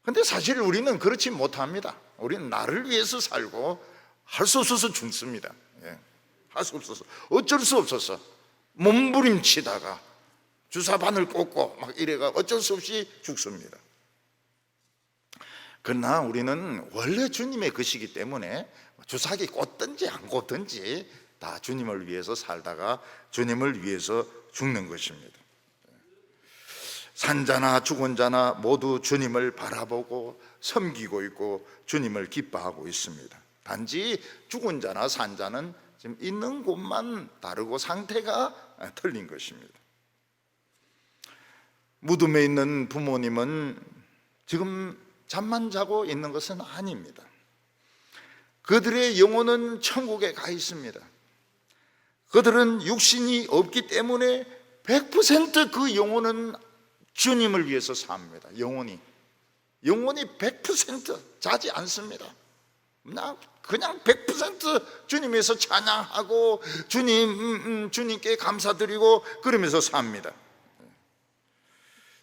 근데 사실 우리는 그렇지 못합니다. 우리는 나를 위해서 살고 할 수 없어서 죽습니다. 할 수 없어서, 어쩔 수 없어서 몸부림치다가 주사바늘 꽂고 막 이래가 어쩔 수 없이 죽습니다. 그러나 우리는 원래 주님의 것이기 때문에 주사기 꽂든지 안 꽂든지 다 주님을 위해서 살다가 주님을 위해서 죽는 것입니다. 산자나 죽은 자나 모두 주님을 바라보고 섬기고 있고 주님을 기뻐하고 있습니다. 단지 죽은 자나 산 자는 지금 있는 곳만 다르고 상태가 틀린 것입니다. 무덤에 있는 부모님은 지금 잠만 자고 있는 것은 아닙니다. 그들의 영혼은 천국에 가 있습니다. 그들은 육신이 없기 때문에 100% 그 영혼은 주님을 위해서 삽니다. 영혼이 100% 자지 않습니다. 그냥 100% 주님에서 찬양하고 주님께 감사드리고 그러면서 삽니다.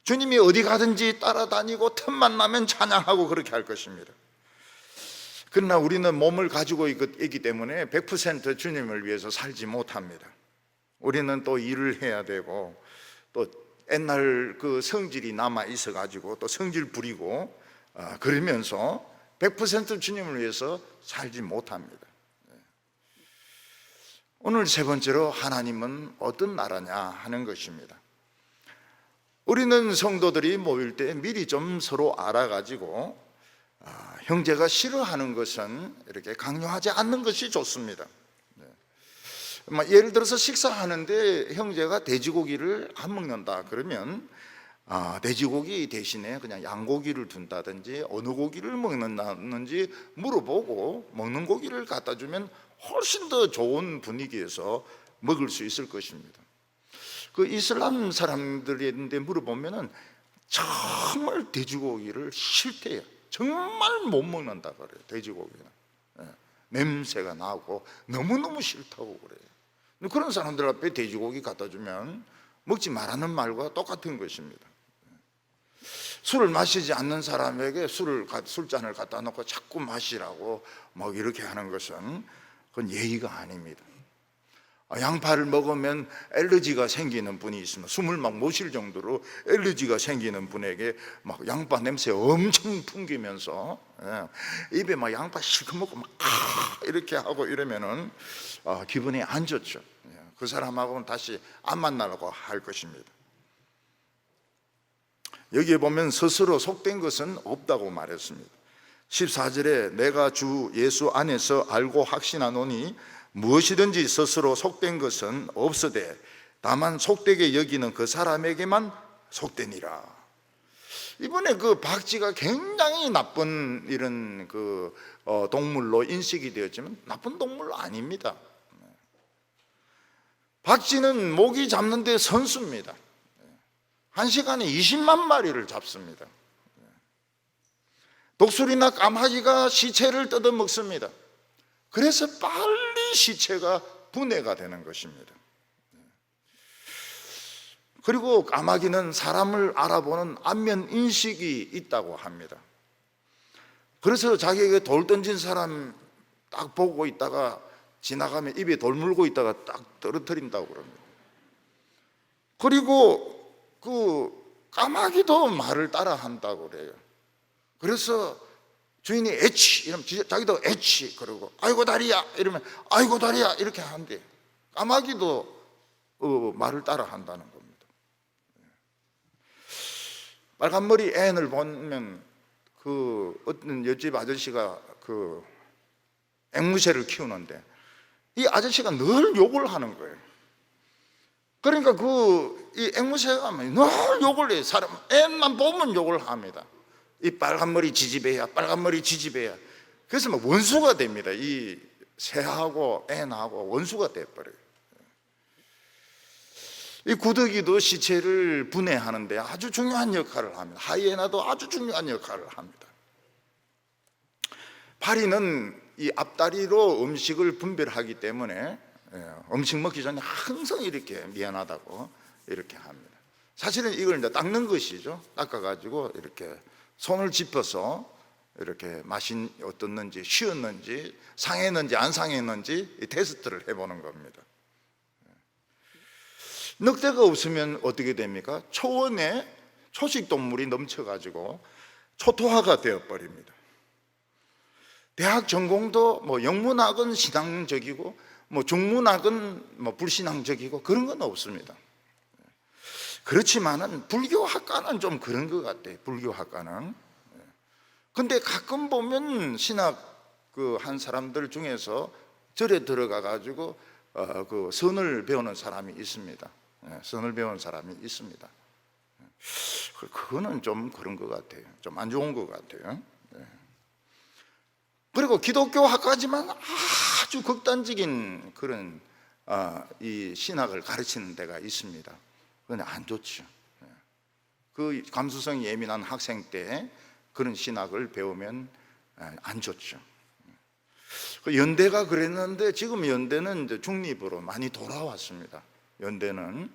주님이 어디 가든지 따라다니고 틈만 나면 찬양하고 그렇게 할 것입니다. 그러나 우리는 몸을 가지고 있기 때문에 100% 주님을 위해서 살지 못합니다. 우리는 또 일을 해야 되고 또 옛날 그 성질이 남아 있어 가지고 또 성질 부리고 그러면서 100% 주님을 위해서 살지 못합니다. 오늘 세 번째로 하나님은 어떤 나라냐 하는 것입니다. 우리는 성도들이 모일 때 미리 좀 서로 알아가지고 형제가 싫어하는 것은 이렇게 강요하지 않는 것이 좋습니다. 예를 들어서 식사하는데 형제가 돼지고기를 안 먹는다 그러면 돼지고기 대신에 그냥 양고기를 둔다든지 어느 고기를 먹는지 물어보고 먹는 고기를 갖다 주면 훨씬 더 좋은 분위기에서 먹을 수 있을 것입니다. 그 이슬람 사람들인데 물어보면은 정말 돼지고기를 싫대요. 정말 못 먹는다 그래요. 돼지고기는 냄새가 나고 너무너무 싫다고 그래요. 그런 사람들 앞에 돼지고기 갖다 주면 먹지 말라는 말과 똑같은 것입니다. 술을 마시지 않는 사람에게 술잔을 갖다 놓고 자꾸 마시라고 막 이렇게 하는 것은 그건 예의가 아닙니다. 양파를 먹으면 알러지가 생기는 분이 있으면 숨을 막 못 쉴 정도로 알러지가 생기는 분에게 막 양파 냄새 엄청 풍기면서 입에 막 양파 실컷 먹고 막 이렇게 하고 이러면은 기분이 안 좋죠. 그 사람하고는 다시 안 만나려고 할 것입니다. 여기에 보면 스스로 속된 것은 없다고 말했습니다. 14절에 내가 주 예수 안에서 알고 확신하노니 무엇이든지 스스로 속된 것은 없으되 다만 속되게 여기는 그 사람에게만 속되니라. 이번에 그 박쥐가 굉장히 나쁜 이런 동물로 인식이 되었지만 나쁜 동물 아닙니다. 박쥐는 모기 잡는데 선수입니다. 1시간에 20만 마리를 잡습니다. 독수리나 까마귀가 시체를 뜯어먹습니다. 그래서 빨리 시체가 분해가 되는 것입니다. 그리고 까마귀는 사람을 알아보는 안면 인식이 있다고 합니다. 그래서 자기에게 돌 던진 사람 딱 보고 있다가 지나가면 입에 돌 물고 있다가 딱 떨어뜨린다고 그럽니다. 그리고 그 까마귀도 말을 따라 한다고 그래요. 그래서 주인이 에치 이러면 자기도 에치 그러고 아이고 다리야 이러면 아이고 다리야 이렇게 한대. 까마귀도 말을 따라 한다는 겁니다. 빨간머리 앤을 보면 그 어떤 옆집 아저씨가 그 앵무새를 키우는데 이 아저씨가 늘 욕을 하는 거예요. 그러니까 이 앵무새가 늘 욕을 해요. 사람 앤만 보면 욕을 합니다. 이 빨간머리 지지배야, 빨간머리 지지배야. 그래서 막 원수가 됩니다. 이 새하고 앤하고 원수가 돼버려요. 이 구더기도 시체를 분해하는데 아주 중요한 역할을 합니다. 하이에나도 아주 중요한 역할을 합니다. 파리는 이 앞다리로 음식을 분별하기 때문에 음식 먹기 전에 항상 이렇게 미안하다고 이렇게 합니다. 사실은 이걸 이제 닦는 것이죠. 닦아가지고 이렇게 손을 짚어서 이렇게 맛이 어떻는지, 쉬었는지, 상했는지 안 상했는지 테스트를 해보는 겁니다. 늑대가 없으면 어떻게 됩니까? 초원에 초식동물이 넘쳐가지고 초토화가 되어버립니다. 대학 전공도 뭐 영문학은 신앙적이고 뭐 중문학은 뭐 불신앙적이고 그런 건 없습니다. 그렇지만은 불교학과는 좀 그런 것 같아요. 불교학과는. 근데 가끔 보면 신학 그 한 사람들 중에서 절에 들어가 가지고 그 선을 배우는 사람이 있습니다. 선을 배우는 사람이 있습니다. 그거는 좀 그런 것 같아요. 좀 안 좋은 것 같아요. 그리고 기독교 학과지만 아주 극단적인 그런 이 신학을 가르치는 데가 있습니다. 그건 안 좋죠. 그 감수성이 예민한 학생 때 그런 신학을 배우면 안 좋죠. 연대가 그랬는데 지금 연대는 이제 중립으로 많이 돌아왔습니다. 연대는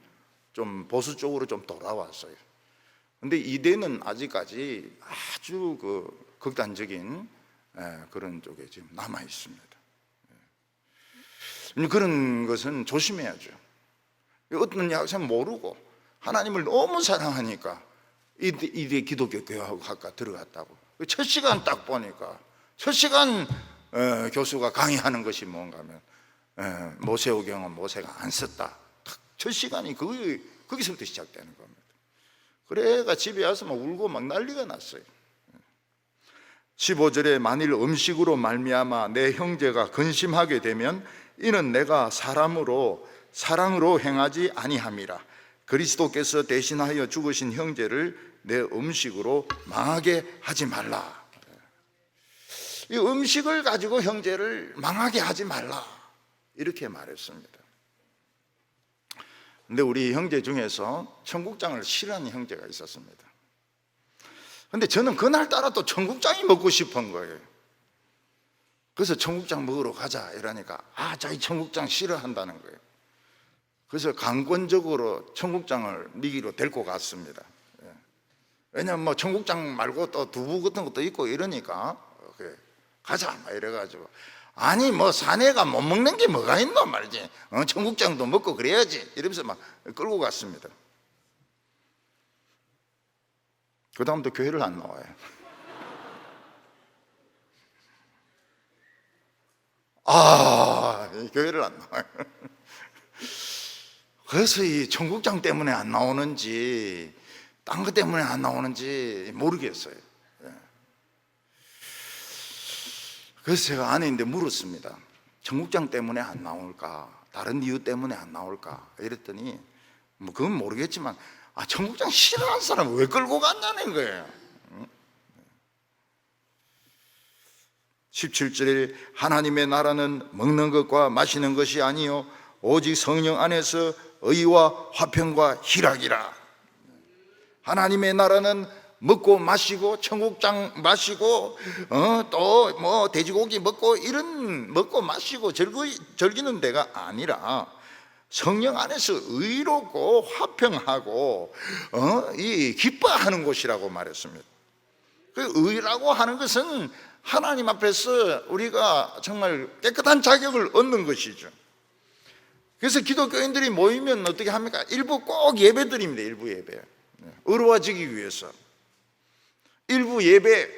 좀 보수 쪽으로 좀 돌아왔어요. 근데 이대는 아직까지 아주 그 극단적인 그런 쪽에 지금 남아 있습니다. 그런 것은 조심해야죠. 어떤 학생 모르고 하나님을 너무 사랑하니까 이대 기독교 교육학과 들어갔다고. 첫 시간 딱 보니까 첫 시간 교수가 강의하는 것이 뭔가 하면 모세오경은 모세가 안 썼다. 첫 시간이 거기서부터 시작되는 겁니다. 그래가 집에 와서 막 울고 막 난리가 났어요. 15절에 만일 음식으로 말미암아 내 형제가 근심하게 되면 이는 내가 사랑으로 행하지 아니함이라. 그리스도께서 대신하여 죽으신 형제를 내 음식으로 망하게 하지 말라. 이 음식을 가지고 형제를 망하게 하지 말라 이렇게 말했습니다. 근데 우리 형제 중에서 청국장을 싫어하는 형제가 있었습니다. 근데 저는 그날따라 또 청국장이 먹고 싶은 거예요. 그래서 청국장 먹으러 가자 이러니까 자기 청국장 싫어한다는 거예요. 그래서 강권적으로 청국장을 미기로 데리고 갔습니다. 왜냐면 뭐 청국장 말고 또 두부 같은 것도 있고 이러니까 가자 막 이래가지고 아니 뭐 사내가 못 먹는 게 뭐가 있노 말이지. 청국장도 먹고 그래야지 이러면서 막 끌고 갔습니다. 그 다음부터 교회를 안 나와요. 교회를 안 나와요. 그래서 이 청국장 때문에 안 나오는지 딴 것 때문에 안 나오는지 모르겠어요. 그래서 제가 아내인데 물었습니다. 청국장 때문에 안 나올까? 다른 이유 때문에 안 나올까? 이랬더니 뭐 그건 모르겠지만 청국장 싫어하는 사람 왜 끌고 갔냐는 거예요. 17절에 하나님의 나라는 먹는 것과 마시는 것이 아니요 오직 성령 안에서 의와 화평과 희락이라. 하나님의 나라는 먹고 마시고 청국장 마시고 또 뭐 돼지고기 먹고 이런 먹고 마시고 즐기는 데가 아니라 성령 안에서 의롭고 화평하고 이 기뻐하는 곳이라고 말했습니다. 그 의라고 하는 것은 하나님 앞에서 우리가 정말 깨끗한 자격을 얻는 것이죠. 그래서 기독교인들이 모이면 어떻게 합니까? 일부 꼭 예배 드립니다. 일부 예배, 의로워지기 위해서 일부 예배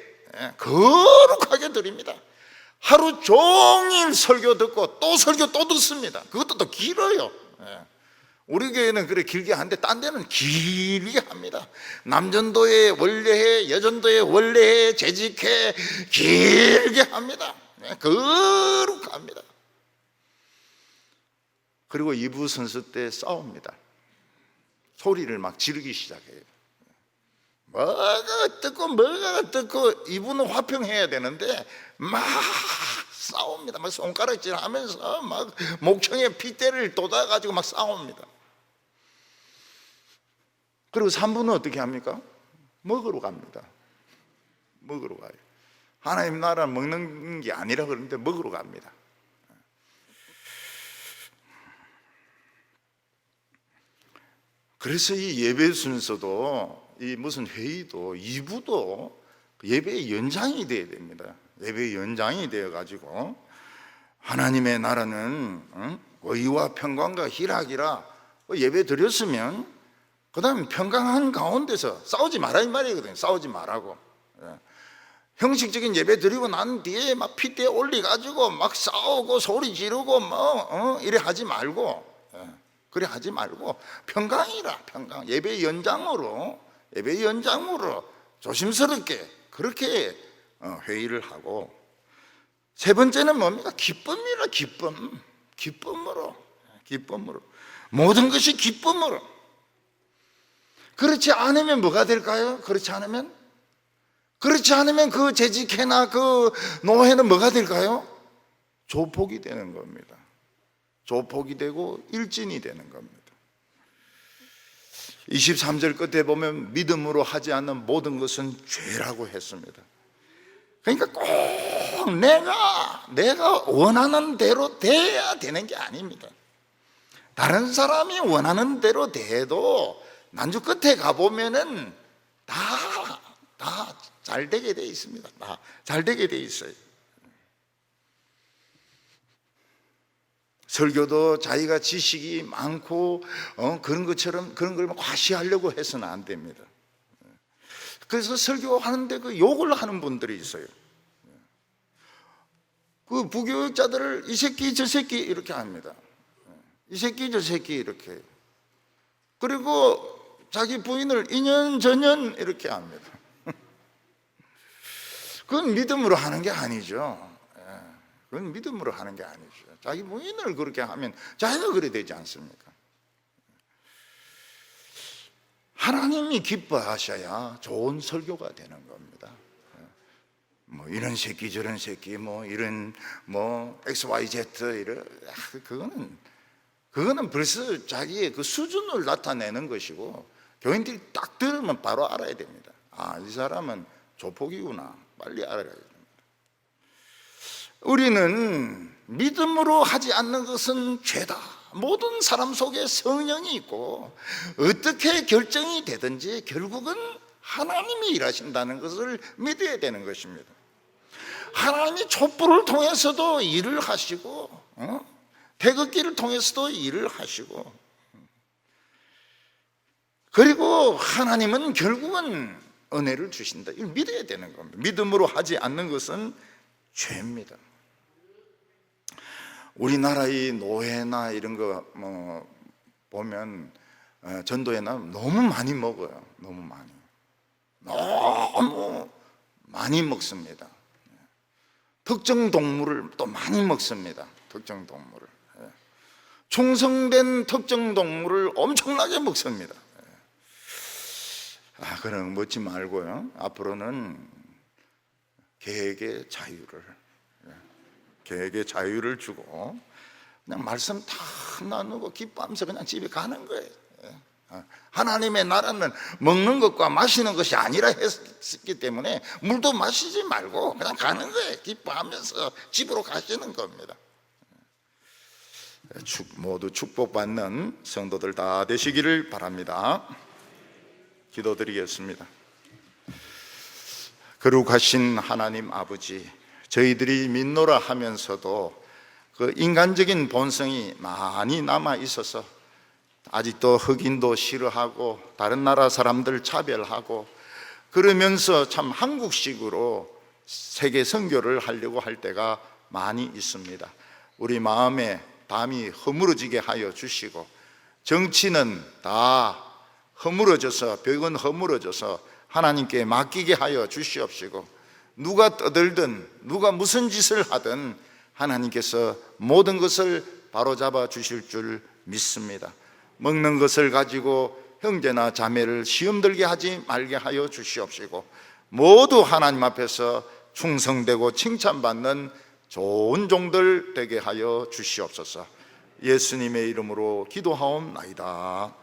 거룩하게 드립니다. 하루 종일 설교 듣고 또 설교 또 듣습니다. 그것도 또 길어요. 우리 교회는 그래 길게 하는데 딴 데는 길게 합니다. 남전도에 원래해, 여전도에 원래해, 재직해, 길게 합니다. 거룩합니다. 그리고 2부 선서 때 싸웁니다. 소리를 막 지르기 시작해요. 뭐가 어떻고 2부는 화평해야 되는데 막 싸웁니다. 막 손가락질 하면서 막 목청에 핏대를 돋아가지고 막 싸웁니다. 그리고 3부는 어떻게 합니까? 먹으러 갑니다. 먹으러 가요. 하나님 나라 먹는 게 아니라 그러는데 먹으러 갑니다. 그래서 이 예배 순서도 이 무슨 회의도 2부도 예배의 연장이 되어야 됩니다. 예배의 연장이 되어가지고 하나님의 나라는 의와 평강과 희락이라 예배 드렸으면 그 다음 평강한 가운데서 싸우지 마라 이 말이거든요. 싸우지 말라고. 형식적인 예배 드리고 난 뒤에 막 핏대 올리가지고 막 싸우고 소리 지르고 뭐 이래 하지 말고, 그래 하지 말고 평강이라 평강. 예배 연장으로 조심스럽게 그렇게 회의를 하고, 세 번째는 뭡니까? 기쁨이라. 기쁨으로 모든 것이 기쁨으로. 그렇지 않으면 뭐가 될까요? 그렇지 않으면 그 재직회나 그 노회는 뭐가 될까요? 조폭이 되는 겁니다. 조폭이 되고 일진이 되는 겁니다. 23절 끝에 보면 믿음으로 하지 않는 모든 것은 죄라고 했습니다. 그러니까 꼭 내가 원하는 대로 돼야 되는 게 아닙니다. 다른 사람이 원하는 대로 돼도 난주 끝에 가보면은 다 잘 되게 돼 있습니다. 다 잘 되게 돼 있어요. 설교도 자기가 지식이 많고 그런 것처럼 그런 걸 과시하려고 해서는 안 됩니다. 그래서 설교하는데 그 욕을 하는 분들이 있어요. 그 부교육자들을 이 새끼 저 새끼 이렇게 합니다. 이 새끼 저 새끼 이렇게. 그리고 자기 부인을 이년 저년 이렇게 합니다. 그건 믿음으로 하는 게 아니죠. 그건 믿음으로 하는 게 아니죠. 자기 부인을 그렇게 하면 자기가 그래 되지 않습니까? 하나님이 기뻐하셔야 좋은 설교가 되는 겁니다. 뭐 이런 새끼 저런 새끼 뭐 이런 뭐 XYZ 이런 그거는 벌써 자기의 그 수준을 나타내는 것이고, 교인들이 딱 들으면 바로 알아야 됩니다. 아, 이 사람은 조폭이구나. 빨리 알아야 됩니다. 우리는 믿음으로 하지 않는 것은 죄다. 모든 사람 속에 성령이 있고 어떻게 결정이 되든지 결국은 하나님이 일하신다는 것을 믿어야 되는 것입니다. 하나님이 촛불을 통해서도 일을 하시고 태극기를 통해서도 일을 하시고, 그리고 하나님은 결국은 은혜를 주신다. 이걸 믿어야 되는 겁니다. 믿음으로 하지 않는 것은 죄입니다. 우리나라의 노예나 이런 거 보면 전도회나 너무 많이 먹어요. 너무 많이 먹습니다. 특정 동물을 또 많이 먹습니다. 특정 동물을, 충성된 특정 동물을 엄청나게 먹습니다. 그럼 먹지 말고요. 앞으로는 계획의 자유를 주고 그냥 말씀 다 나누고 기뻐하면서 그냥 집에 가는 거예요. 하나님의 나라는 먹는 것과 마시는 것이 아니라 했기 때문에 물도 마시지 말고 그냥 가는 거예요. 기뻐하면서 집으로 가시는 겁니다. 모두 축복받는 성도들 다 되시기를 바랍니다. 기도드리겠습니다. 거룩하신 하나님 아버지, 저희들이 믿노라 하면서도 그 인간적인 본성이 많이 남아 있어서 아직도 흑인도 싫어하고 다른 나라 사람들 차별하고 그러면서 참 한국식으로 세계 선교를 하려고 할 때가 많이 있습니다. 우리 마음에 담이 허물어지게 하여 주시고, 정치는 다 허물어져서, 벽은 허물어져서 하나님께 맡기게 하여 주시옵시고, 누가 떠들든 누가 무슨 짓을 하든 하나님께서 모든 것을 바로잡아 주실 줄 믿습니다. 먹는 것을 가지고 형제나 자매를 시험 들게 하지 말게 하여 주시옵시고, 모두 하나님 앞에서 충성되고 칭찬받는 좋은 종들 되게 하여 주시옵소서. 예수님의 이름으로 기도하옵나이다.